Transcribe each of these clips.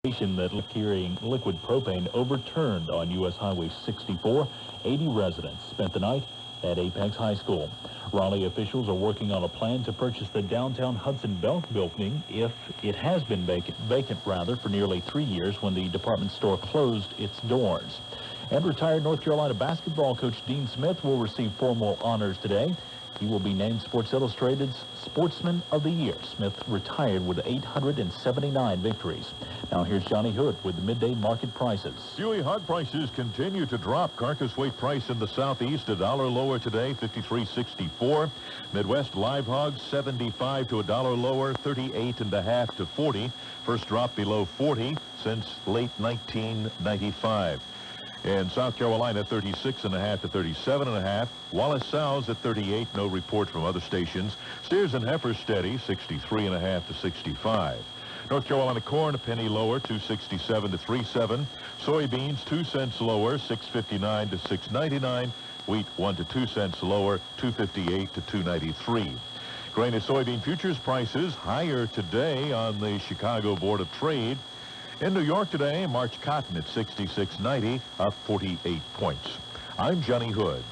That carrying liquid propane overturned on U.S. Highway 64. 80 residents spent the night at Apex High School. Raleigh officials are working on a plan to purchase the downtown Hudson Belt building if it has been vacant for nearly 3 years when the department store closed its doors. And retired North Carolina basketball coach Dean Smith will receive formal honors today. He will be named Sports Illustrated's Sportsman of the Year. Smith retired with 879 victories. Now here's Johnny Hood with the midday market prices. Huey hog prices continue to drop. Carcass weight price in the southeast $1 lower today, $53.64. Midwest live hogs 75 to $1 lower, 38.5 to 40. First drop below 40 since late 1995. In South Carolina, 36.5 to 37.5. Wallace sows at 38. No report from other stations. Steers and heifers steady, 63.5 to 65. North Carolina corn a penny lower, 267 to 37. Soybeans 2 cents lower, 659 to 699. Wheat 1 to 2 cents lower, 258 to 293. Grain and soybean futures prices higher today on the Chicago Board of Trade. In New York today, March cotton at 66.90, up 48 points. I'm Johnny Hood.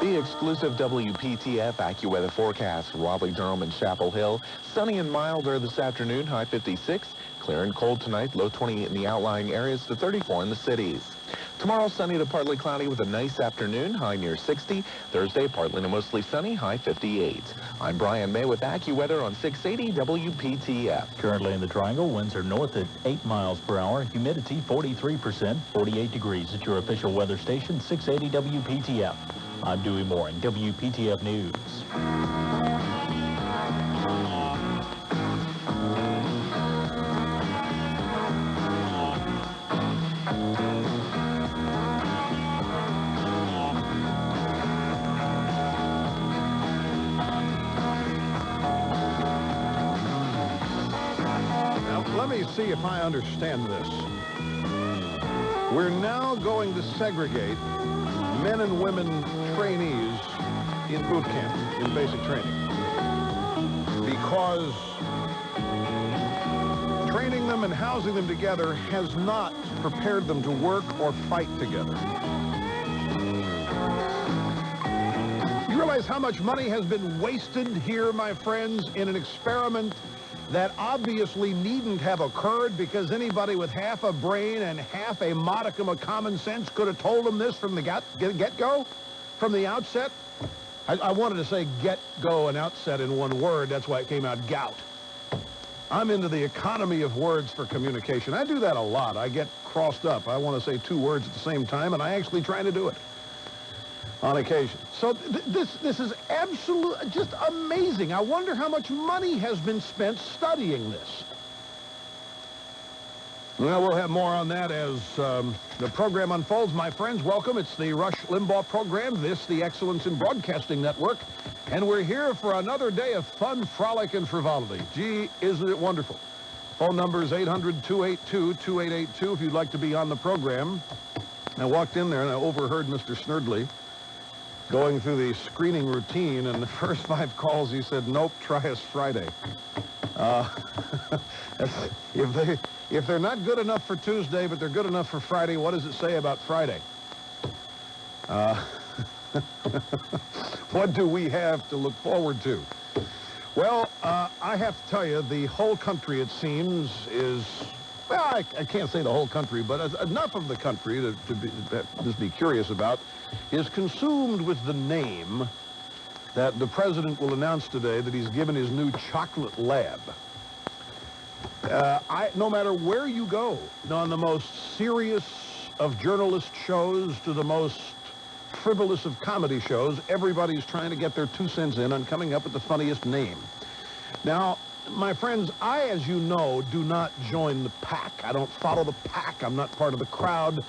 The exclusive WPTF AccuWeather forecast, Raleigh, Durham, and Chapel Hill. Sunny and milder this afternoon, high 56. Clear and cold tonight, low 28 in the outlying areas to 34 in the cities. Tomorrow, sunny to partly cloudy with a nice afternoon, high near 60. Thursday, partly to mostly sunny, high 58. I'm Brian May with AccuWeather on 680 WPTF. Currently in the Triangle, winds are north at 8 miles per hour. Humidity 43%, 48 degrees at your official weather station, 680 WPTF. I'm Dewey Mooring, WPTF News. Let me see if I understand this. We're now going to segregate men and women trainees in boot camp, in basic training, because training them and housing them together has not prepared them to work or fight together. You realize how much money has been wasted here, my friends, in an experiment that obviously needn't have occurred because anybody with half a brain and half a modicum of common sense could have told them this from the get-go, from the outset? I wanted to say get-go and outset in one word. That's why it came out gout. I'm into the economy of words for communication. I do that a lot. I get crossed up. I want to say 2 words at the same time, and I actually try to do it on occasion. So this is absolutely just amazing. I wonder how much money has been spent studying this. Well, we'll have more on that as the program unfolds. My friends, welcome. It's the Rush Limbaugh program, this, the Excellence in Broadcasting Network. And we're here for another day of fun, frolic, and frivolity. Gee, isn't it wonderful? Phone number is 800-282-2882 if you'd like to be on the program. I walked in there and I overheard Mr. Snerdley going through the screening routine, and the first 5 calls he said, nope, try us Friday. If they're not good enough for Tuesday, but they're good enough for Friday, what does it say about Friday? What do we have to look forward to? Well, I have to tell you, the whole country, it seems, is, well, I can't say the whole country, but enough of the country to just be curious about, is consumed with the name that the president will announce today that he's given his new chocolate lab. No matter where you go, on the most serious of journalist shows to the most frivolous of comedy shows, everybody's trying to get their 2 cents in on coming up with the funniest name. Now, my friends, I, as you know, do not join the pack. I don't follow the pack. I'm not part of the crowd.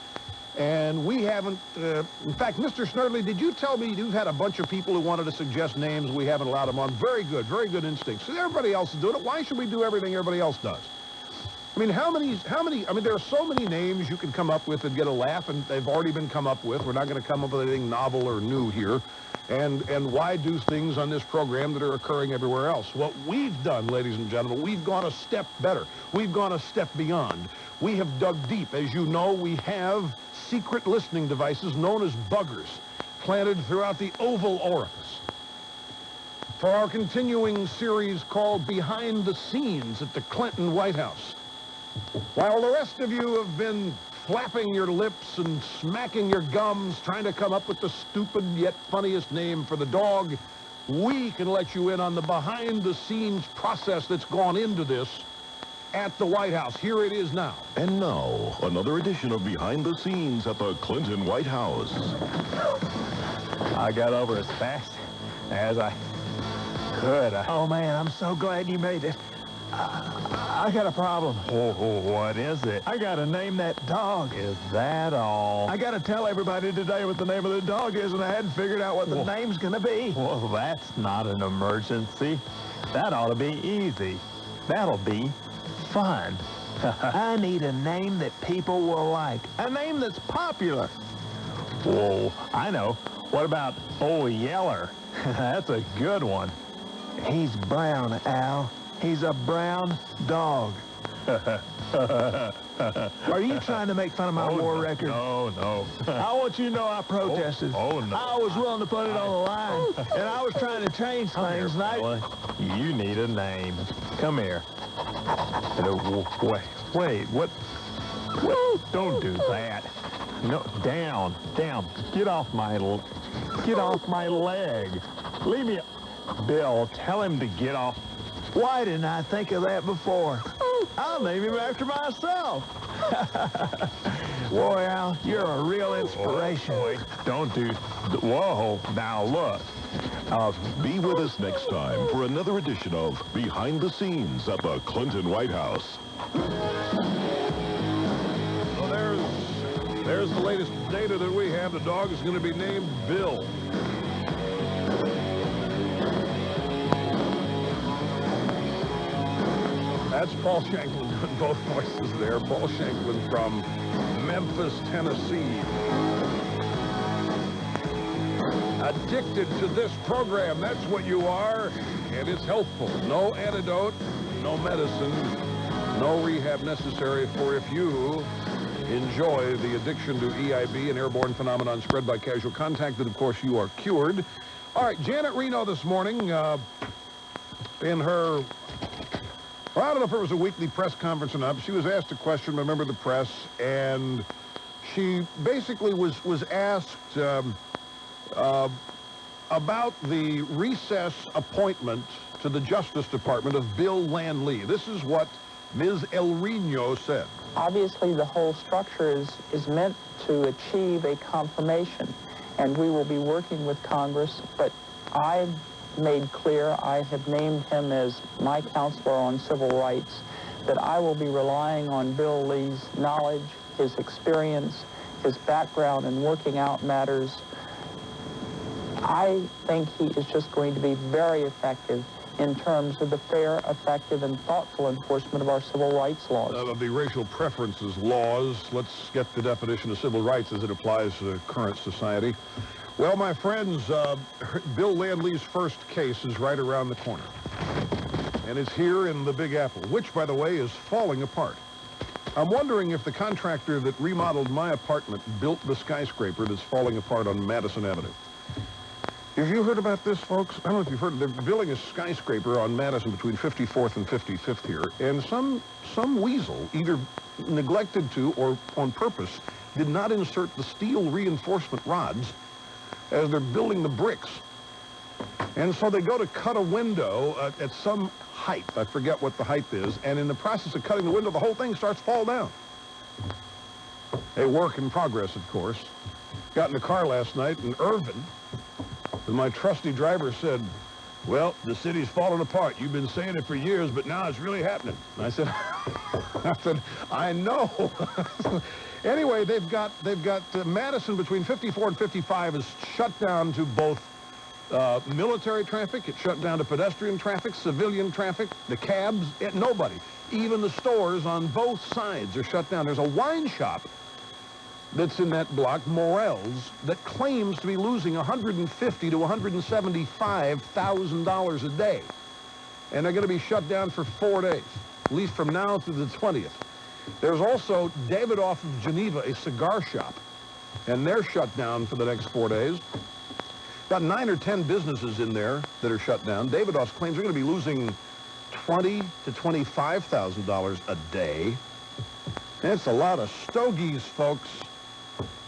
And we haven't, in fact, Mr. Snerdley, did you tell me you've had a bunch of people who wanted to suggest names? We haven't allowed them on. Very good instincts. So everybody else is doing it. Why should we do everything everybody else does? I mean, how many, I mean, there are so many names you can come up with and get a laugh, and they've already been come up with. We're not going to come up with anything novel or new here. And why do things on this program that are occurring everywhere else? What we've done, ladies and gentlemen, we've gone a step better. We've gone a step beyond. We have dug deep. As you know, we have secret listening devices known as buggers planted throughout the oval orifice for our continuing series called Behind the Scenes at the Clinton White House. While the rest of you have been flapping your lips and smacking your gums, trying to come up with the stupid yet funniest name for the dog, we can let you in on the behind-the-scenes process that's gone into this at the White House. Here it is now. And now, another edition of Behind the Scenes at the Clinton White House. I got over as fast as I could. Oh, man, I'm so glad you made it. I got a problem. Oh, what is it? I got to name that dog. Is that all? I got to tell everybody today what the name of the dog is, and I hadn't figured out what the name's going to be. Well, that's not an emergency. That ought to be easy. That'll be fun. I need a name that people will like. A name that's popular. Whoa, I know. What about Old Yeller? That's a good one. He's brown, Al. He's a brown dog. Are you trying to make fun of my war record? No. I want you to know I protested. Oh, no. I was willing to put it on the line, and I was trying to change things. You need a name. Come here. Wait, what? Don't do that. No, down. Get off my leg. Leave me. Bill, tell him to get off. Why didn't I think of that before? I'll name him after myself. Boy, Al, you're a real inspiration. Wait, don't do... Whoa, now look. Be with us next time for another edition of Behind the Scenes at the Clinton White House. So there's the latest data that we have. The dog is going to be named Bill. That's Paul Shanklin doing both voices there. Paul Shanklin from Memphis, Tennessee. Addicted to this program, that's what you are, and it's healthful. No antidote, no medicine, no rehab necessary for if you enjoy the addiction to EIB, an airborne phenomenon spread by casual contact, that of course you are cured. All right, Janet Reno this morning in her... Well, I don't know if it was a weekly press conference or not, but she was asked a question by a member of the press, and she basically was asked about the recess appointment to the Justice Department of Bill Landley. This is what Ms. El Reno said. Obviously, the whole structure is meant to achieve a confirmation, and we will be working with Congress, but I made clear, I have named him as my counselor on civil rights, that I will be relying on Bill Lee's knowledge, his experience, his background in working out matters. I think he is just going to be very effective in terms of the fair, effective, and thoughtful enforcement of our civil rights laws. Of the racial preferences laws, let's get the definition of civil rights as it applies to current society. Well, my friends, Bill Landley's first case is right around the corner. And it's here in the Big Apple, which, by the way, is falling apart. I'm wondering if the contractor that remodeled my apartment built the skyscraper that's falling apart on Madison Avenue. Have you heard about this, folks? I don't know if you've heard. They're building a skyscraper on Madison between 54th and 55th here. And some weasel either neglected to or on purpose did not insert the steel reinforcement rods as they're building the bricks. And so they go to cut a window at some height. I forget what the height is. And in the process of cutting the window, the whole thing starts to fall down. A work in progress, of course. Got in the car last night in Irvin, and my trusty driver said, well, the city's falling apart. You've been saying it for years, but now it's really happening. And I said, I know. Anyway, they've got Madison between 54 and 55 is shut down to both Military traffic, it shut down to pedestrian traffic, civilian traffic, the cabs, nobody. Even the stores on both sides are shut down. There's a wine shop that's in that block, Morel's, that claims to be losing $150,000 to $175,000 a day. And they're going to be shut down for 4 days, at least from now through the 20th. There's also Davidoff of Geneva, a cigar shop, and they're shut down for the next 4 days. Got 9 or 10 businesses in there that are shut down. Davidoff's claims they're going to be losing $20,000 to $25,000 a day. That's a lot of stogies, folks.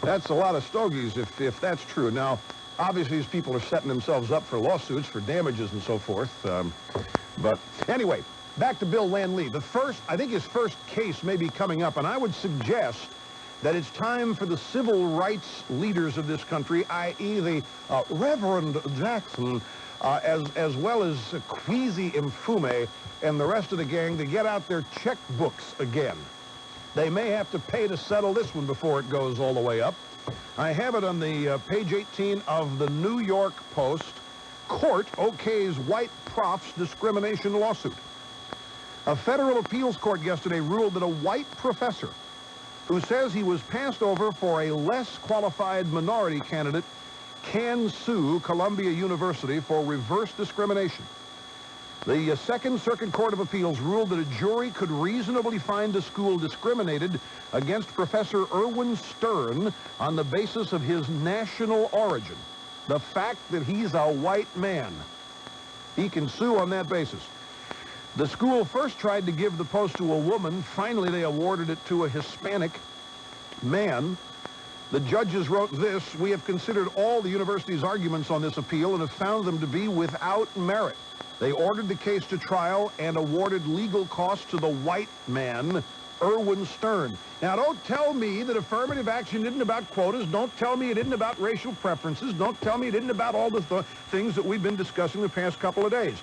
That's a lot of stogies if that's true. Now, obviously, these people are setting themselves up for lawsuits for damages and so forth. But anyway, back to Bill Lanley. I think his first case may be coming up, and I would suggest that it's time for the civil rights leaders of this country, i.e. the Reverend Jackson, as well as Kwesi Mfume and the rest of the gang, to get out their checkbooks again. They may have to pay to settle this one before it goes all the way up. I have it on the page 18 of the New York Post. Court okays white prof's discrimination lawsuit. A federal appeals court yesterday ruled that a white professor who says he was passed over for a less qualified minority candidate can sue Columbia University for reverse discrimination. The Second Circuit Court of Appeals ruled that a jury could reasonably find the school discriminated against Professor Erwin Stern on the basis of his national origin. The fact that he's a white man. He can sue on that basis. The school first tried to give the post to a woman. Finally, they awarded it to a Hispanic man. The judges wrote this: "We have considered all the university's arguments on this appeal and have found them to be without merit." They ordered the case to trial and awarded legal costs to the white man, Erwin Stern. Now, don't tell me that affirmative action isn't about quotas. Don't tell me it isn't about racial preferences. Don't tell me it isn't about all the things that we've been discussing the past couple of days.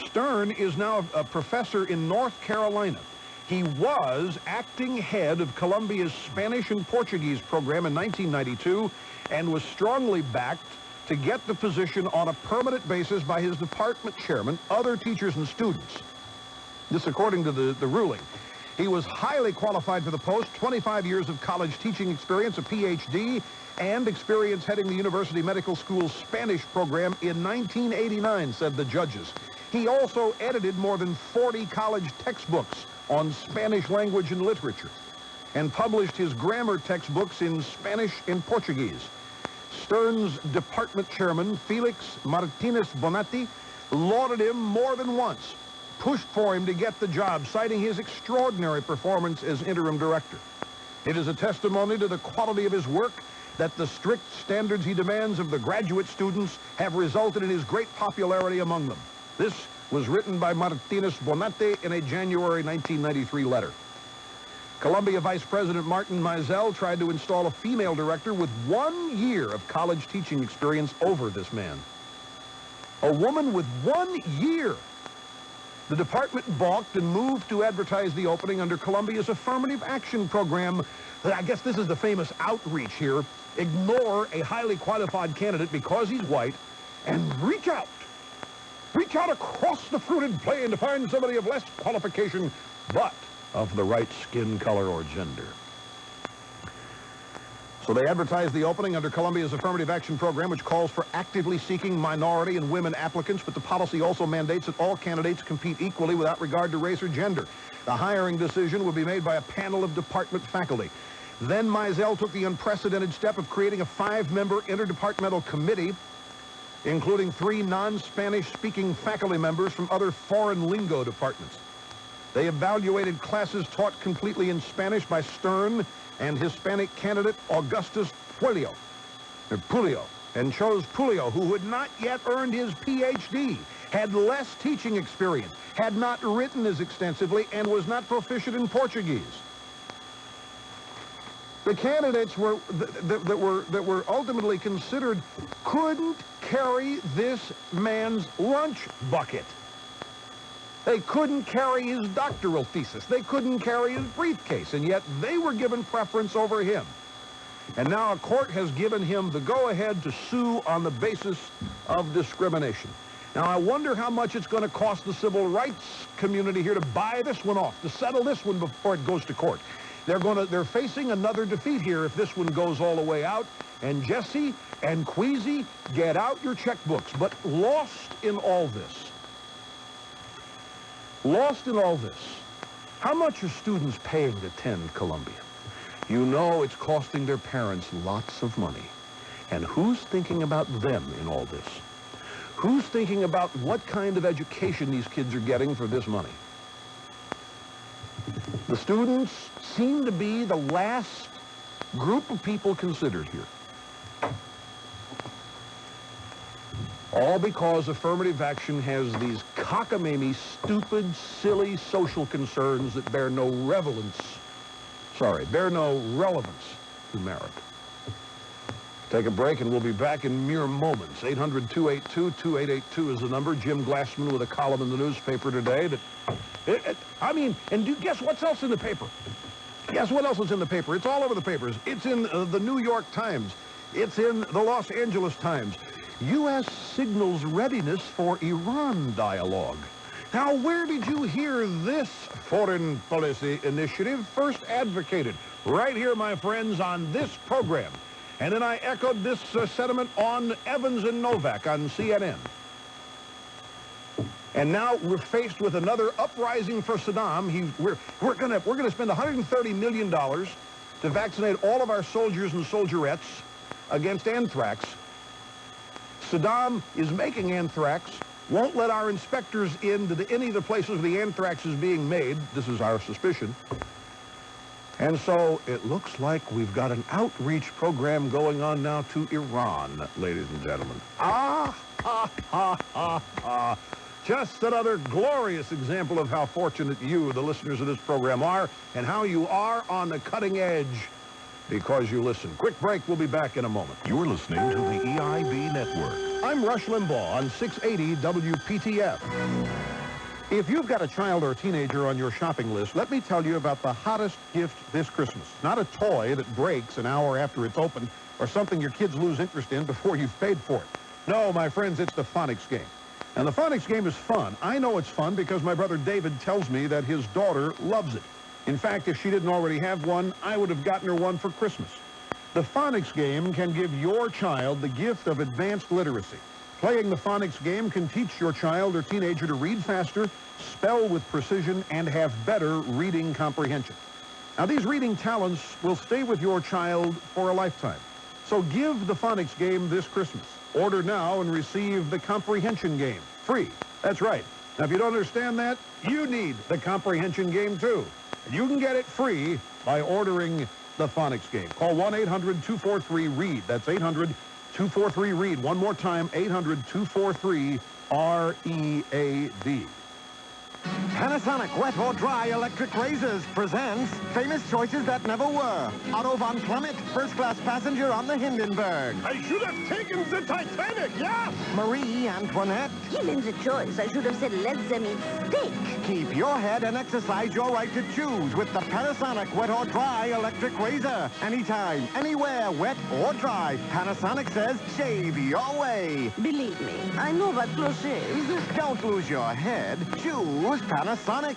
Stern is now a professor in North Carolina. He was acting head of Columbia's Spanish and Portuguese program in 1992 and was strongly backed to get the position on a permanent basis by his department chairman, other teachers, and students. This according to the ruling. He was highly qualified for the post, 25 years of college teaching experience, a PhD, and experience heading the University Medical School's Spanish program in 1989, said the judges. He also edited more than 40 college textbooks on Spanish language and literature and published his grammar textbooks in Spanish and Portuguese. Stern's department chairman, Felix Martinez Bonatti, lauded him more than once, pushed for him to get the job, citing his extraordinary performance as interim director. It is a testimony to the quality of his work that the strict standards he demands of the graduate students have resulted in his great popularity among them. This was written by Martinez Bonatti in a January 1993 letter. Columbia Vice President Martin Mizell tried to install a female director with 1 year of college teaching experience over this man. A woman with 1 year. The department balked and moved to advertise the opening under Columbia's affirmative action program. I guess this is the famous outreach here. Ignore a highly qualified candidate because he's white and reach out. Reach out across the fruited plain to find somebody of less qualification, but of the right skin color or gender. So they advertised the opening under Columbia's affirmative action program, which calls for actively seeking minority and women applicants, but the policy also mandates that all candidates compete equally without regard to race or gender. The hiring decision will be made by a panel of department faculty. Then Mizell took the unprecedented step of creating a 5-member interdepartmental committee, including 3 non-Spanish speaking faculty members from other foreign lingo departments. They evaluated classes taught completely in Spanish by Stern and Hispanic candidate Augustus Pulio, and chose Pulio, who had not yet earned his PhD, had less teaching experience, had not written as extensively, and was not proficient in Portuguese. The candidates that were ultimately considered couldn't carry this man's lunch bucket. They couldn't carry his doctoral thesis. They couldn't carry his briefcase, and yet they were given preference over him. And now a court has given him the go-ahead to sue on the basis of discrimination. Now, I wonder how much it's going to cost the civil rights community here to buy this one off, to settle this one before it goes to court. They're facing another defeat here if this one goes all the way out. And Jesse and Queasy, get out your checkbooks. But lost in all this, how much are students paying to attend Columbia? You know it's costing their parents lots of money. And who's thinking about them in all this? Who's thinking about what kind of education these kids are getting for this money? The students seem to be the last group of people considered here. All because affirmative action has these cockamamie, stupid, silly social concerns that bear no relevance to merit. Take a break, and we'll be back in mere moments. 800-282-2882 is the number. Jim Glassman with a column in the newspaper today. Guess what's else in the paper? Guess what else is in the paper? It's all over the papers. It's in the New York Times. It's in the Los Angeles Times. U.S. signals readiness for Iran dialogue. Now, where did you hear this foreign policy initiative first advocated? Right here, my friends, on this program. And then I echoed this sentiment on Evans and Novak on CNN. And now we're faced with another uprising for Saddam. We're going to spend $130 million to vaccinate all of our soldiers and soldierettes against anthrax. Saddam is making anthrax, won't let our inspectors into any of the places where the anthrax is being made. This is our suspicion. And so it looks like we've got an outreach program going on now to Iran, ladies and gentlemen. Just another glorious example of how fortunate you, the listeners of this program, are, and how you are on the cutting edge because you listen. Quick break. We'll be back in a moment. You're listening to the EIB Network. I'm Rush Limbaugh on 680 WPTF. If you've got a child or a teenager on your shopping list, let me tell you about the hottest gift this Christmas. Not a toy that breaks an hour after it's opened or something your kids lose interest in before you've paid for it. No, my friends, it's the phonics game. And the phonics game is fun. I know it's fun because my brother David tells me that his daughter loves it. In fact, if she didn't already have one, I would have gotten her one for Christmas. The phonics game can give your child the gift of advanced literacy. Playing the phonics game can teach your child or teenager to read faster, spell with precision, and have better reading comprehension. Now, these reading talents will stay with your child for a lifetime. So give the phonics game this Christmas. Order now and receive the comprehension game, free. That's right. Now, if you don't understand that, you need the comprehension game, too. And you can get it free by ordering the phonics game. Call 1-800-243-READ. That's 800-243-READ. One more time, 800-243-READ. Panasonic Wet or Dry Electric Razors presents Famous Choices That Never Were. Otto von Clement, first-class passenger on the Hindenburg. I should have taken the Titanic, yeah? Marie Antoinette. Given the choice, I should have said let them eat steak. Keep your head and exercise your right to choose with the Panasonic Wet or Dry Electric Razor. Anytime, anywhere, wet or dry. Panasonic says shave your way. Believe me, I know about close shaves. Don't lose your head. Choose Panasonic.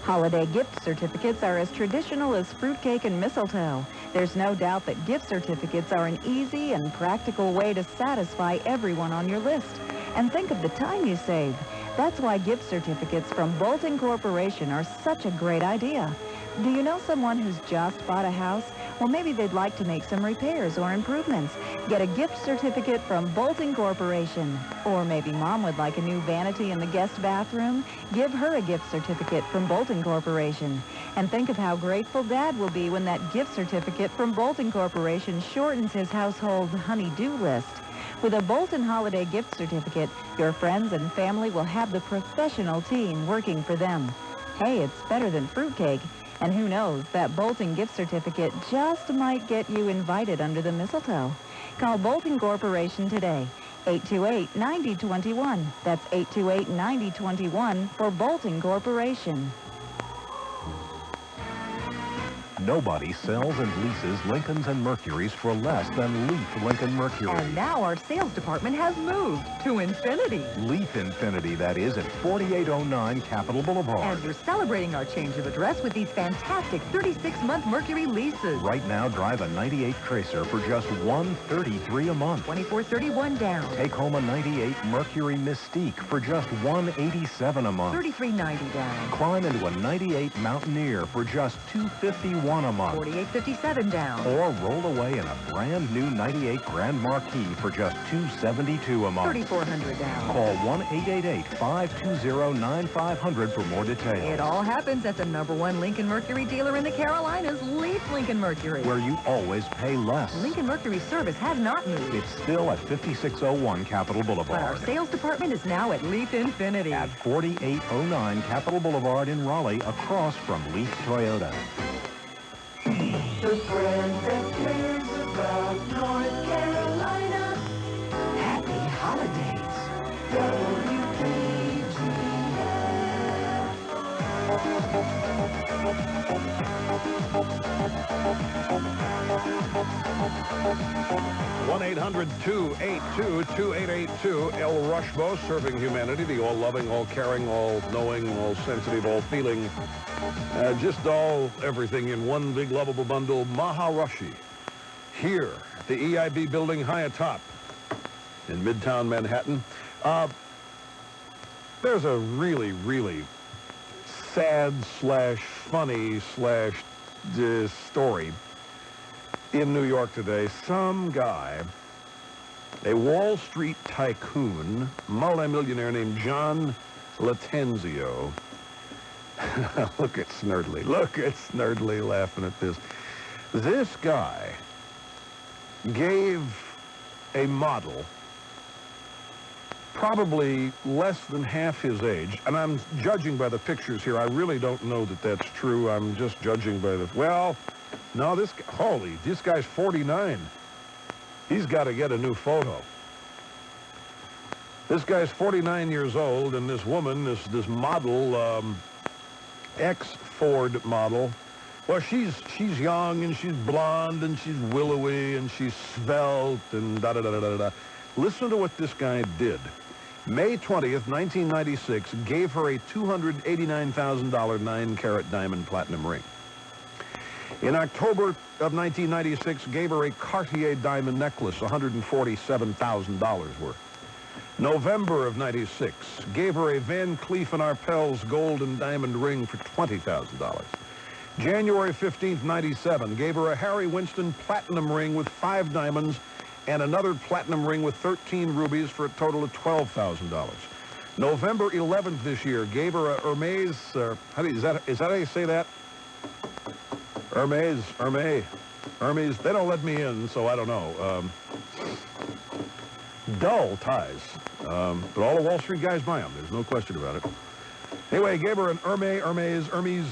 Holiday gift certificates are as traditional as fruitcake and mistletoe. There's no doubt that gift certificates are an easy and practical way to satisfy everyone on your list. And think of the time you save. That's why gift certificates from Bolton Corporation are such a great idea. Do you know someone who's just bought a house? Well, maybe they'd like to make some repairs or improvements. Get a gift certificate from Bolton Corporation. Or maybe Mom would like a new vanity in the guest bathroom. Give her a gift certificate from Bolton Corporation. And think of how grateful Dad will be when that gift certificate from Bolton Corporation shortens his household honey-do list. With a Bolton Holiday gift certificate, your friends and family will have the professional team working for them. Hey, it's better than fruitcake. And who knows, that Bolton gift certificate just might get you invited under the mistletoe. Call Bolton Corporation today, 828-9021. That's 828-9021 for Bolton Corporation. Nobody sells and leases Lincolns and Mercurys for less than Leaf Lincoln Mercury. And now our sales department has moved to Infinity. Leaf Infinity, that is, at 4809 Capitol Boulevard. And we're celebrating our change of address with these fantastic 36-month Mercury leases. Right now, drive a 98 Tracer for just $133 a month. $24.31 down. Take home a 98 Mercury Mystique for just $187 a month. $33.90 down. Climb into a 98 Mountaineer for just $251 a month. $48.57 down. Or roll away in a brand new 98 Grand Marquis for just $272 a month. $3,400 down. Call 1-888-520-9500 for more details. It all happens at the #1 Lincoln Mercury dealer in the Carolinas, Leaf Lincoln Mercury. Where you always pay less. Lincoln Mercury service has not moved. It's still at 5601 Capitol Boulevard. But our sales department is now at Leaf Infinity. At 4809 Capitol Boulevard in Raleigh, across from Leaf Toyota. The friend that cares about North Carolina. Happy holidays, WPTF. 1-800-282-2882. El Rushbo, serving humanity, the all-loving, all-caring, all-knowing, all-sensitive, all-feeling, just everything in one big lovable bundle, Maharishi, here at the EIB building high atop in Midtown Manhattan. There's a really, really sad / funny / story in New York today. Some guy, a Wall Street tycoon, multimillionaire named John Latenzio. Look at Snerdley. Look at Snerdley laughing at this. This guy gave a model probably less than half his age, and I'm judging by the pictures here. I really don't know that that's true. I'm just judging by the... Well, no, this guy's 49. He's got to get a new photo. This guy's 49 years old, and this woman, this model, ex-Ford model, well, she's young, and she's blonde, and she's willowy, and she's svelte, and da-da-da-da-da-da. Listen to what this guy did. May 20th, 1996, gave her a $289,000 9-carat diamond platinum ring. In October of 1996, gave her a Cartier diamond necklace, $147,000 worth. November of 96, gave her a Van Cleef & Arpels gold and diamond ring for $20,000. January 15th, 97, gave her a Harry Winston platinum ring with 5 diamonds and another platinum ring with 13 rubies for a total of $12,000. November 11th this year, gave her a Hermes, is that how you say that? Hermes, they don't let me in, so I don't know. Dull ties, but all the Wall Street guys buy them, there's no question about it. Anyway, gave her an Hermes,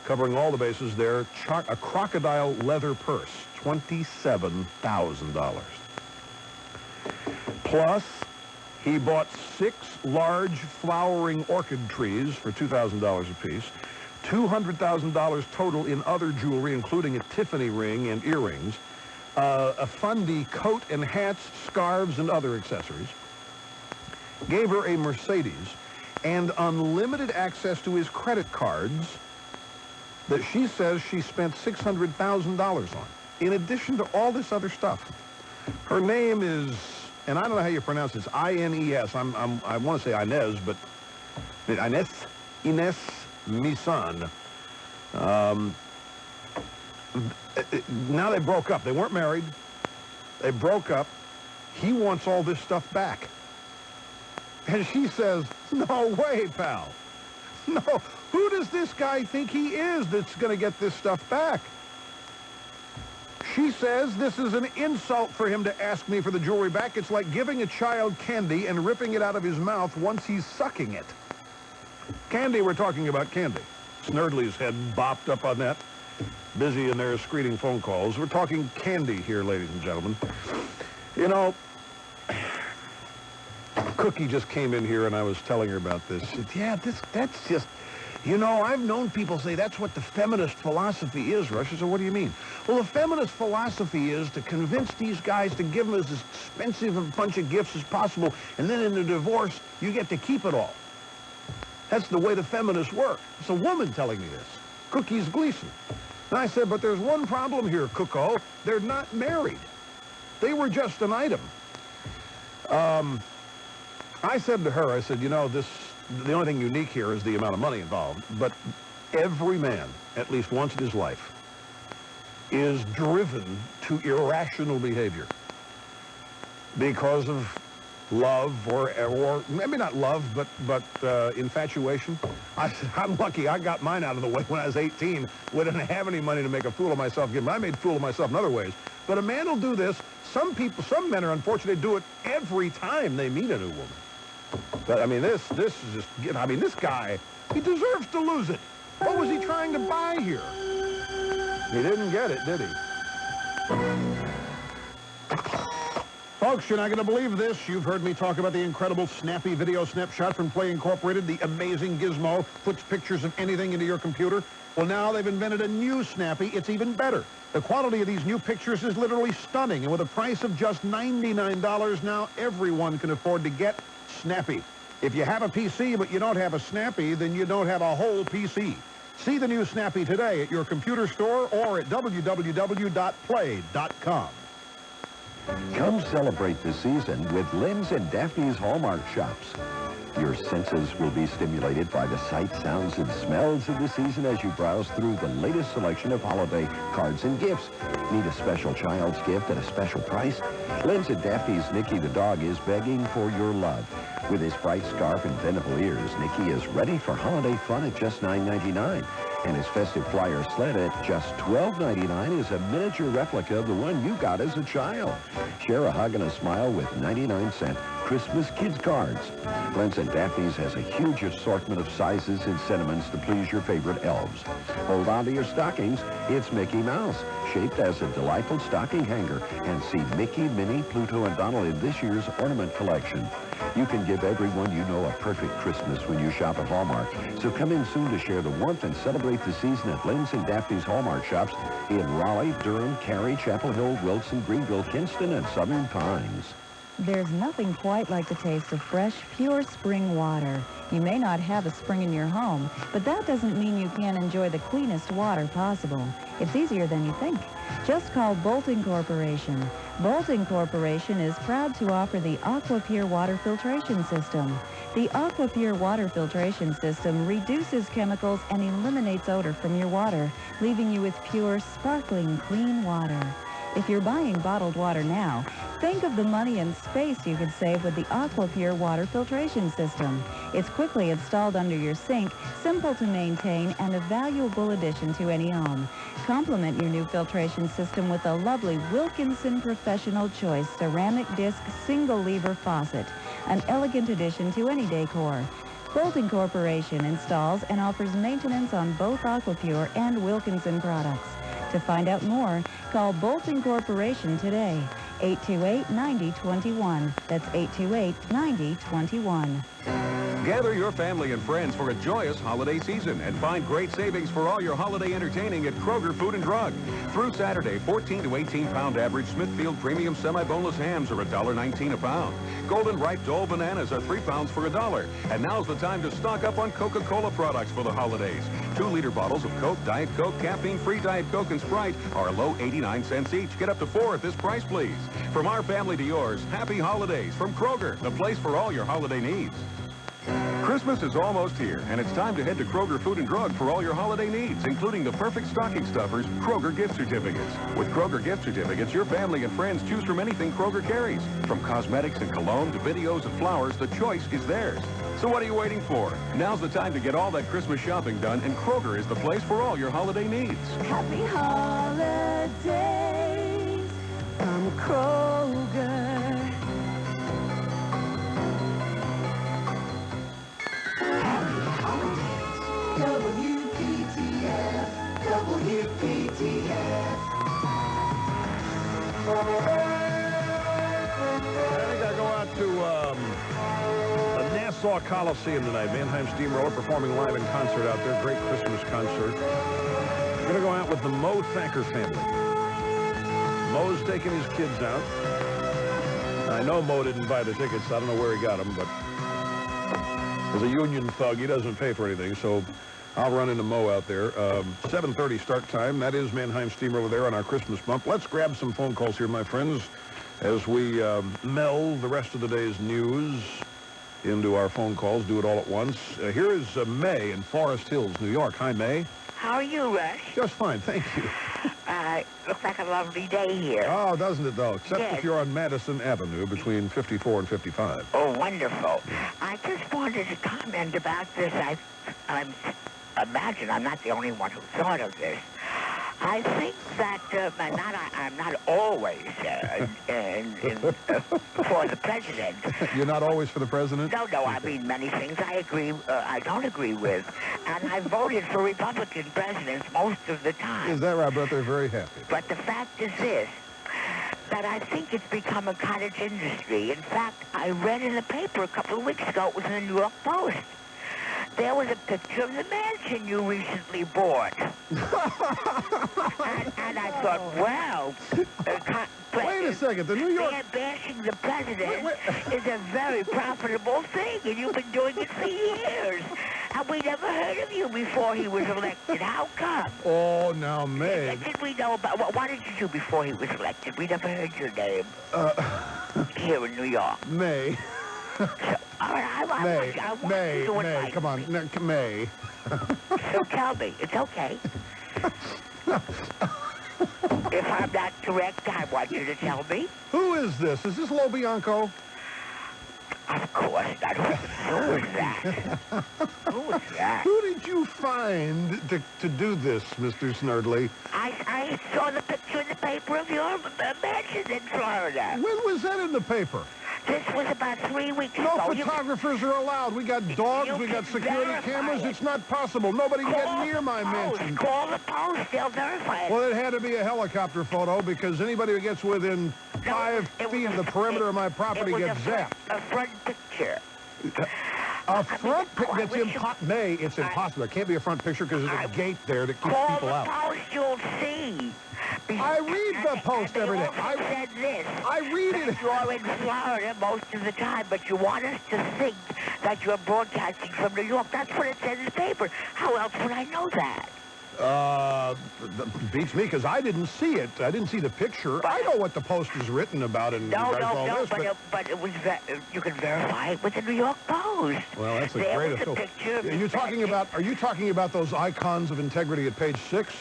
covering all the bases there, a crocodile leather purse, $27,000. Plus, he bought 6 large flowering orchid trees for $2,000 apiece, $200,000 total in other jewelry, including a Tiffany ring and earrings, a fundy coat and hats, scarves, and other accessories. Gave her a Mercedes and unlimited access to his credit cards that she says she spent $600,000 on, in addition to all this other stuff. Her name is, and I don't know how you pronounce this, I-N-E-S. I want to say Inez, but Ines Misan. Now they broke up. They weren't married. They broke up. He wants all this stuff back. And she says, no way, pal. No. Who does this guy think he is that's going to get this stuff back? She says this is an insult for him to ask me for the jewelry back. It's like giving a child candy and ripping it out of his mouth once he's sucking it. Candy, we're talking about candy. Snerdley's head bopped up on that. Busy in there screening phone calls. We're talking candy here, ladies and gentlemen. You know, Cookie just came in here and I was telling her about this. She said, yeah, that's just, You know, I've known people say that's what the feminist philosophy is, Rush. I said, what do you mean? Well, the feminist philosophy is to convince these guys to give them as expensive a bunch of gifts as possible, and then in the divorce, you get to keep it all. That's the way the feminists work. It's a woman telling me this. Cookies Gleason. And I said, but there's one problem here, Cuckoo. They're not married. They were just an item. I said to her, I said, you know, the only thing unique here is the amount of money involved, but every man, at least once in his life, is driven to irrational behavior because of love or maybe not love, but infatuation. I said, I'm lucky I got mine out of the way when I was 18. We didn't have any money to make a fool of myself. I made a fool of myself in other ways. But a man will do this. Some men are unfortunately do it every time they meet a new woman. But, I mean, this is just, I mean, this guy, he deserves to lose it. What was he trying to buy here? He didn't get it, did he? Folks, you're not going to believe this. You've heard me talk about the incredible Snappy Video Snapshot from Play Incorporated. The amazing gizmo puts pictures of anything into your computer. Well, now they've invented a new Snappy. It's even better. The quality of these new pictures is literally stunning. And with a price of just $99 now, everyone can afford to get Snappy. If you have a PC but you don't have a Snappy, then you don't have a whole PC. See the new Snappy today at your computer store or at www.play.com. Come celebrate the season with Lynn's and Daphne's Hallmark shops. Your senses will be stimulated by the sights, sounds, and smells of the season as you browse through the latest selection of holiday cards and gifts. Need a special child's gift at a special price? Lynn's and Daphne's Nicky the dog is begging for your love. With his bright scarf and bendable ears, Nicky is ready for holiday fun at just $9.99. And his festive flyer sled at just $12.99 is a miniature replica of the one you got as a child. Share a hug and a smile with 99-cent Christmas kids cards. Lynn's and Daphne's has a huge assortment of sizes and sentiments to please your favorite elves. Hold on to your stockings. It's Mickey Mouse, shaped as a delightful stocking hanger. And see Mickey, Minnie, Pluto, and Donald in this year's ornament collection. You can give everyone you know a perfect Christmas when you shop at Hallmark. So come in soon to share the warmth and celebrate the season at Lynn's and Daphne's Hallmark shops in Raleigh, Durham, Cary, Chapel Hill, Wilson, Greenville, Kinston, and Southern Pines. There's nothing quite like the taste of fresh, pure spring water. You may not have a spring in your home, but that doesn't mean you can't enjoy the cleanest water possible. It's easier than you think. Just call Bolton Corporation. Bolton Corporation is proud to offer the AquaPure water filtration system. The AquaPure water filtration system reduces chemicals and eliminates odor from your water, leaving you with pure, sparkling, clean water. If you're buying bottled water now, think of the money and space you could save with the AquaPure water filtration system. It's quickly installed under your sink, simple to maintain, and a valuable addition to any home. Complement your new filtration system with a lovely Wilkinson Professional Choice ceramic disc single lever faucet, an elegant addition to any decor. Bolton Corporation installs and offers maintenance on both AquaPure and Wilkinson products. To find out more, call Bolton Corporation today, 828-9021. That's 828-9021. Gather your family and friends for a joyous holiday season and find great savings for all your holiday entertaining at Kroger Food and Drug. Through Saturday, 14 to 18-pound average Smithfield premium semi-boneless hams are $1.19 a pound. Golden ripe Dole bananas are 3 pounds for $1. And now's the time to stock up on Coca-Cola products for the holidays. 2-liter bottles of Coke, Diet Coke, caffeine-free Diet Coke, and Sprite are a low 89 cents each. Get up to 4 at this price, please. From our family to yours, happy holidays from Kroger, the place for all your holiday needs. Christmas is almost here, and it's time to head to Kroger Food and Drug for all your holiday needs, including the perfect stocking stuffers, Kroger gift certificates. With Kroger gift certificates, your family and friends choose from anything Kroger carries. From cosmetics and cologne to videos and flowers, the choice is theirs. So what are you waiting for? Now's the time to get all that Christmas shopping done, and Kroger is the place for all your holiday needs. Happy holidays from Kroger. WPTF, WPTF. I think I go out to the nest Nassau Coliseum tonight. Mannheim Steamroller performing live in concert out there. Great Christmas concert. We're going to go out with the Mo Thacker family. Mo's taking his kids out. I know Mo didn't buy the tickets. I don't know where he got them, but as a union thug, he doesn't pay for anything, so I'll run into Mo out there. 7:30 start time. That is Mannheim Steamroller there on our Christmas bump. Let's grab some phone calls here, my friends, as we meld the rest of the day's news into our phone calls. Do it all at once. Here is May in Forest Hills, New York. Hi, May. How are you, Rush? Just fine, thank you. Looks like a lovely day here. Oh, doesn't it, though? Except Yes. if you're on Madison Avenue between 54 and 55. Oh, wonderful. I just wanted to comment about this. I imagine I'm not the only one who thought of this. I think that I'm not always for the president. You're not always for the president? No, I mean, many things I don't agree with. And I voted for Republican presidents most of the time. Is that right? But they're very happy. But the fact is this, that I think it's become a cottage industry. In fact, I read in the paper a couple of weeks ago, it was in the New York Post. There was a picture of the mansion you recently bought. and I thought, well... wait a second, the New York... Bashing the president is a very profitable thing, and you've been doing it for years. And we never heard of you before he was elected. How come? Oh, now, May. Did we know about... What did you do before he was elected? We never heard your name. Here in New York. May. So, all right, I want you to do May, come on, May. So tell me, it's okay. If I'm not correct, I want you to tell me. Who is this? Is this Lo Bianco? Of course not. Who is that? Who is that? Who did you find to do this, Mr. Snurdly? I saw the picture in the paper of your mansion in Florida. When was that in the paper? This was about 3 weeks ago. No photographers are allowed. We got dogs, we got security cameras. It's not possible. Nobody can get near my mansion. Call the Post. They'll verify it. Well, it had to be a helicopter photo because anybody who gets within 5 feet of the perimeter of my property gets zapped. A front picture. A front picture? It's impossible. May, it's impossible. It can't be a front picture because there's a gate there that keeps people out. Call the Post. You'll see. I read the Post every day. Said this. I read it. You're in Florida most of the time, but you want us to think that you're broadcasting from New York. That's what it says in the paper. How else would I know that? Beats me because I didn't see it. I didn't see the picture. But I know what the Post is written about and all this. But it was you can verify it with the New York Post. Well, that's a great picture. Are you talking about those icons of integrity at page 6?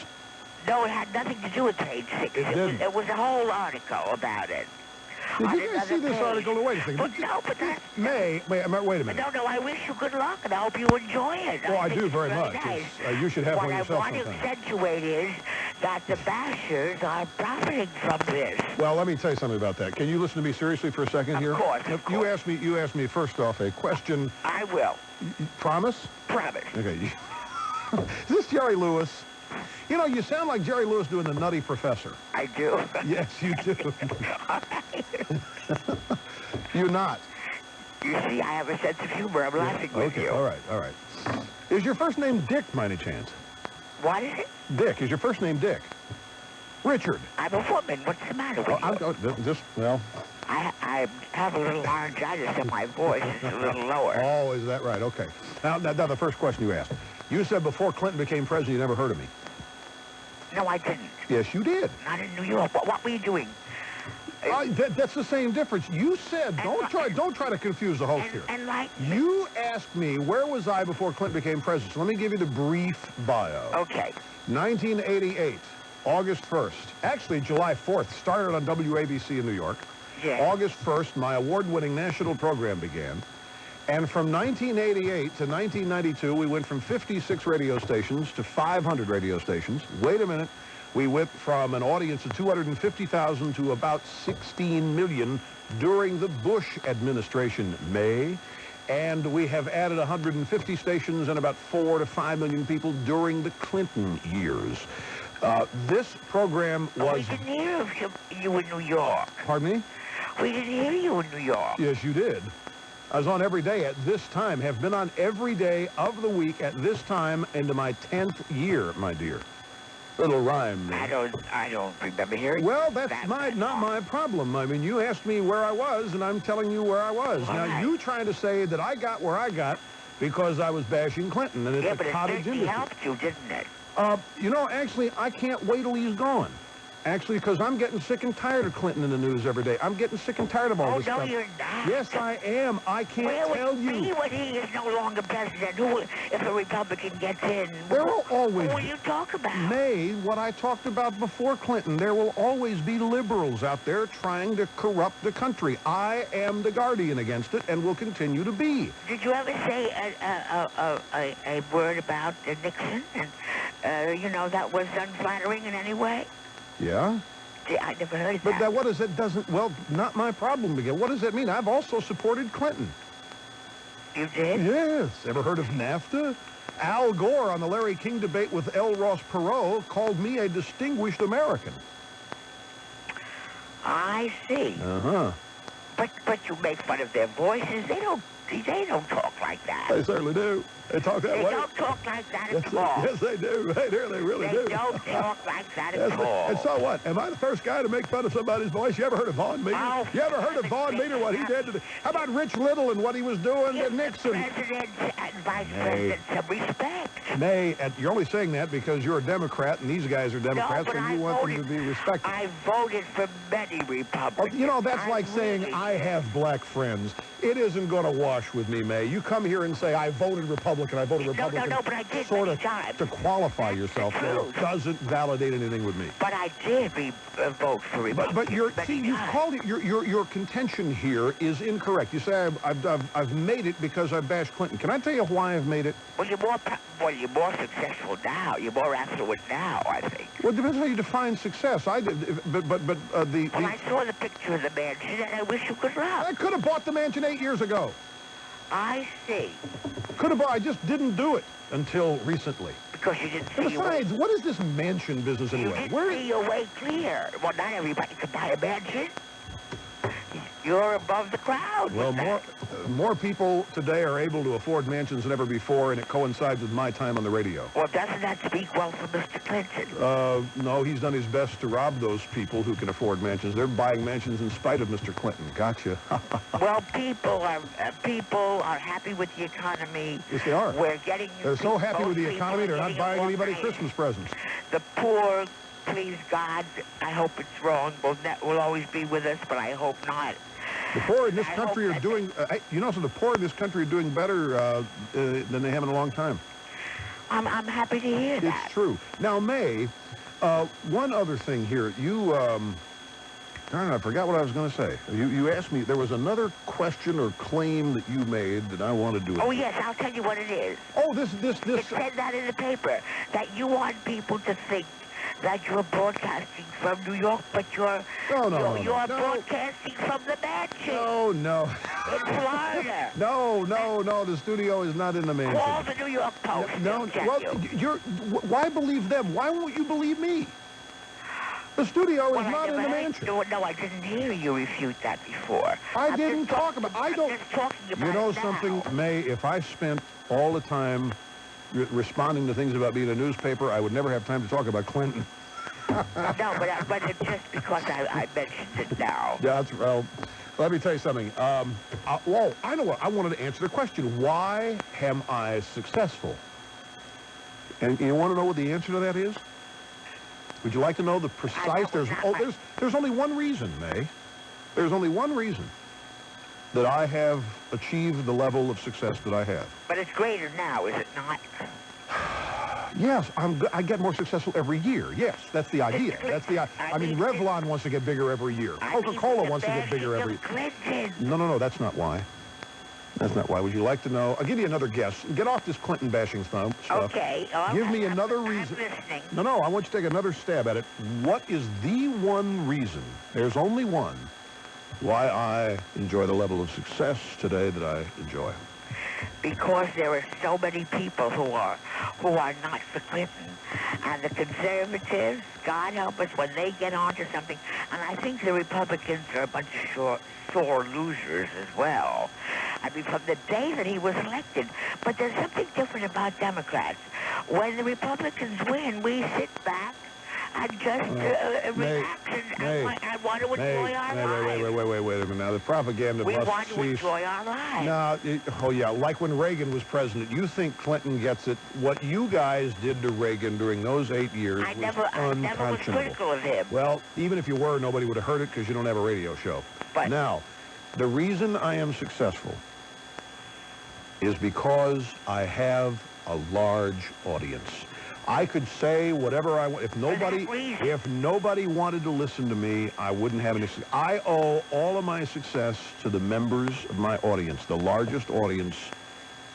No, it had nothing to do with page 6. It was a whole article about it. Did you guys see this article? Wait a second. But that's... May, wait a minute. No, I wish you good luck, and I hope you enjoy it. Well, I do very much. Nice. You should have one yourself What I want to accentuate is that the bashers are profiting from this. Well, let me tell you something about that. Can you listen to me seriously for a second here? Of course. You asked me first off a question. I will. Promise? Promise. Okay. Is this Jerry Lewis? You know, you sound like Jerry Lewis doing the Nutty Professor. I do. Yes, you do. You're not. You see, I have a sense of humor. I'm laughing with you. All right. Is your first name Dick, by any chance? What is it? Dick. Is your first name Dick? Richard. I'm a woman. What's the matter with you? I have a little laryngitis in my voice. It's a little lower. Oh, is that right? Okay. Now, the first question you asked. You said before Clinton became president, you never heard of me. No, I didn't. Yes, you did. Not in New York. What were you doing? That's the same difference. You said, don't try to confuse the host here. You asked me, where was I before Clinton became president? So let me give you the brief bio. Okay. 1988, August 1st. Actually, July 4th, started on WABC in New York. Yes. August 1st, my award-winning national program began. And from 1988 to 1992, we went from 56 radio stations to 500 radio stations. Wait a minute. We went from an audience of 250,000 to about 16 million during the Bush administration, May. And we have added 150 stations and about 4 to 5 million people during the Clinton years. This program was... We didn't hear of you in New York. Pardon me? We didn't hear you in New York. Yes, you did. I was on every day at this time, have been on every day of the week at this time into my 10th year, my dear. Little rhyme there. I don't remember hearing. Well, that's not my problem. I mean, you asked me where I was, and I'm telling you where I was. All Now, right. you trying to say that I got where I got because I was bashing Clinton, and it's Yeah, a but it cottage certainly industry. helped you, didn't it? You know, actually, I can't wait till he's gone. Actually, because I'm getting sick and tired of Clinton in the news every day. I'm getting sick and tired of all this no, stuff. you're not. Yes, I am. I can't tell you. Where would he be when he is no longer president? If a Republican gets in? There will always Who will you talk about? May, what I talked about before Clinton, there will always be liberals out there trying to corrupt the country. I am the guardian against it and will continue to be. Did you ever say a word about Nixon? And, you know, that was unflattering in any way? Yeah? I never heard But that. that, what does it doesn't, well, not my problem again. What does that mean? I've also supported Clinton. You did? Yes. Ever heard of NAFTA? Al Gore on the Larry King debate with L. Ross Perot called me a distinguished American. I see. Uh-huh. But you make fun of their voices. They don't talk like that. They certainly do. They talk that way. They don't talk like that at all. Yes, they do. They really do. They don't talk like that Yes, at all. and so what? Am I the first guy to make fun of somebody's voice? You ever heard of Vaughn Meader? Oh, You ever heard of Vaughn Meader, what he did to the... How about Rich Little and what he was doing to Nixon? President and vice president some respect. Nay, you're only saying that because you're a Democrat and these guys are Democrats but and you want them to be respected. I voted for many Republicans. Well, you know, that's like saying I have black friends. It isn't going to wash with me, May. You come here and say, I voted Republican, I voted Republican. No, but I did sort many of times. to qualify yourself. It doesn't validate anything with me. But I did vote for Republicans. But you've called it, your contention here is incorrect. You say I've made it because I bashed Clinton. Can I tell you why I've made it? Well, you're more successful now. You're more affluent now, I think. Well, it depends how you define success. I did, Well, I saw the picture of the mansion, and I wish you good luck. I could have bought the mansion 8 years ago. I see. Could have bought. I just didn't do it until recently. Because you didn't And see your way. besides, what is this mansion business anyway? You didn't see your way clear. Well, not everybody can buy a mansion. You're above the crowd. Well, more people today are able to afford mansions than ever before, and it coincides with my time on the radio. Well, doesn't that speak well for Mr. Clinton? No, he's done his best to rob those people who can afford mansions. They're buying mansions in spite of Mr. Clinton. Gotcha. Well, people are happy with the economy. Yes, they are. They're so happy with the economy, they're not buying anybody Christmas presents. The poor, please God, I hope it's wrong, will always be with us, but I hope not. The poor in this country are doing, so the poor in this country are doing better than they have in a long time. I'm happy to hear that. It's true. Now, May, one other thing here. You, I forgot what I was going to say. You asked me, there was another question or claim that you made that I wanted to... Oh, yes, I'll tell you what it is. Oh, this... It said that in the paper, that you want people to think that you're broadcasting from New York, but you're broadcasting from the mansion. No. In Florida. No, the studio is not in the mansion. Call the New York Post. No, why believe them? Why won't you believe me? The studio is not in the mansion. No, I didn't hear you refute that before. I didn't talk about... I'm just talking about You know it something, now. May, if I spent all the time responding to things about being a newspaper, I would never have time to talk about Clinton. No, but it's just because I mentioned it now. Yeah, well, let me tell you something. I know what. I wanted to answer the question. Why am I successful? And you want to know what the answer to that is? Would you like to know the precise... There's only one reason, May. There's only one reason that I have achieved the level of success that I have. But it's greater now, is it not? Yes, I get more successful every year. Yes, that's the idea. I mean, Revlon wants to get bigger every year. Coca-Cola wants to get bigger every year. No, that's not why. That's not why. Would you like to know? I'll give you another guess. Get off this Clinton bashing stuff. Okay. Give me another reason. I'm listening. No, I want you to take another stab at it. What is the one reason, there's only one, why I enjoy the level of success today that I enjoy? Because there are so many people who are not for Clinton. And the conservatives, God help us, when they get onto something, and I think the Republicans are a bunch of sore losers as well. I mean, from the day that he was elected. But there's something different about Democrats. When the Republicans win, we sit back and just relax and want to enjoy our lives. Wait a minute. Now, the propaganda We must want to cease. enjoy our lives. No, like when Reagan was president. You think Clinton gets it. What you guys did to Reagan during those 8 years was I never was critical of him. Well, even if you were, nobody would have heard it because you don't have a radio show. But now, the reason I am successful is because I have a large audience. I could say whatever I want. If nobody wanted to listen to me, I wouldn't have any. I owe all of my success to the members of my audience, the largest audience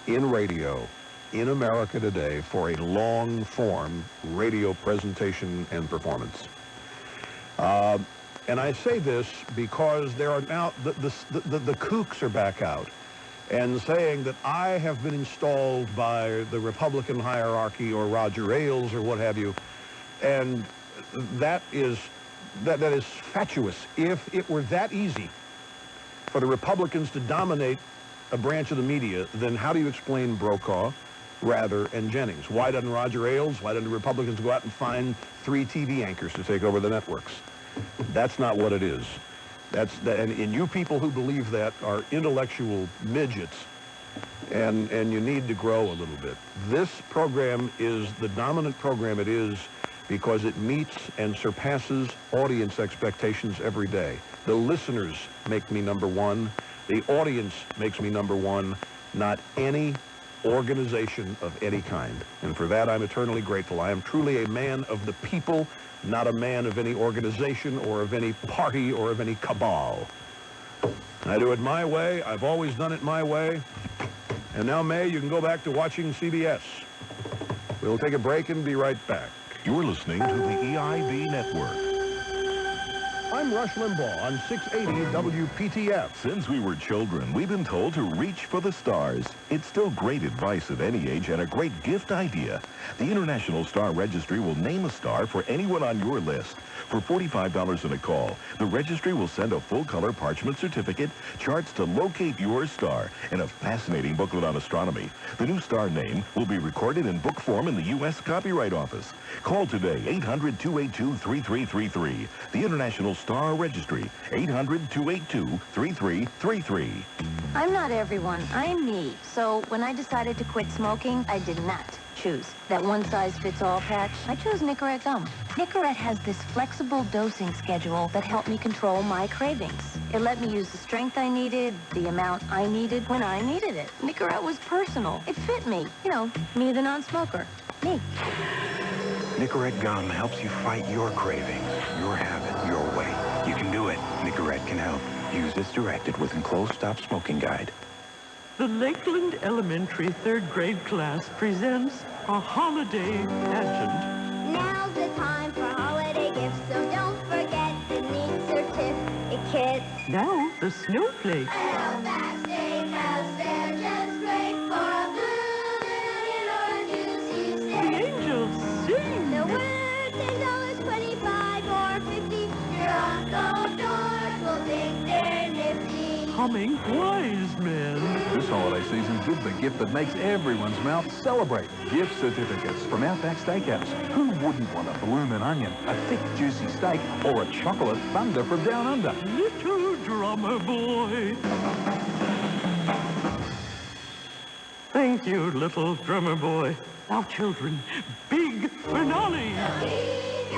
in radio in America today for a long-form radio presentation and performance. And I say this because there are now, the kooks are back out and saying that I have been installed by the Republican hierarchy or Roger Ailes or what have you. And that is fatuous. If it were that easy for the Republicans to dominate a branch of the media, then how do you explain Brokaw, Rather, and Jennings? Why doesn't Roger Ailes, why don't the Republicans go out and find 3 TV anchors to take over the networks? That's not what it is. And you people who believe that are intellectual midgets, and you need to grow a little bit. This program is the dominant program it is because it meets and surpasses audience expectations every day. The listeners make me number one. The audience makes me number one, not any organization of any kind. And for that, I'm eternally grateful. I am truly a man of the people, not a man of any organization or of any party or of any cabal. I do it my way. I've always done it my way. And now, May, you can go back to watching CBS. We'll take a break and be right back. You're listening to the EIB Network. I'm Rush Limbaugh on 680 WPTF. Since we were children, we've been told to reach for the stars. It's still great advice at any age and a great gift idea. The International Star Registry will name a star for anyone on your list. For $45 in a call, the registry will send a full-color parchment certificate, charts to locate your star, and a fascinating booklet on astronomy. The new star name will be recorded in book form in the U.S. Copyright Office. Call today, 800-282-3333. The International Star Registry, 800-282-3333. I'm not everyone. I'm me. So when I decided to quit smoking, I did not choose that one-size-fits-all patch. I chose Nicorette gum. Nicorette has this flexible dosing schedule that helped me control my cravings. It let me use the strength I needed, the amount I needed, when I needed it. Nicorette was personal. It fit me. You know, me the non-smoker. Me. Nicorette gum helps you fight your cravings, your habit, your way. You can do it. Nicorette can help. Use as directed with enclosed stop smoking guide. The Lakeland Elementary 3rd grade class presents a holiday pageant. Now's the time for holiday gifts, so don't forget the neat certificate. Now, the snowflake. Halifax Steakhouse, they're just great for a blue million or a juicy steak. The angels sing. The worth $10.25 or 50. Your Uncle George will think they're nifty. Humming wise men. This holiday season, give the gift that makes everyone's mouth celebrate. Gift certificates from Outback Steakhouse. Who wouldn't want a bloomin' onion, a thick, juicy steak, or a chocolate thunder from down under? Little drummer boy. Thank you, little drummer boy. Now, children, big finale. Big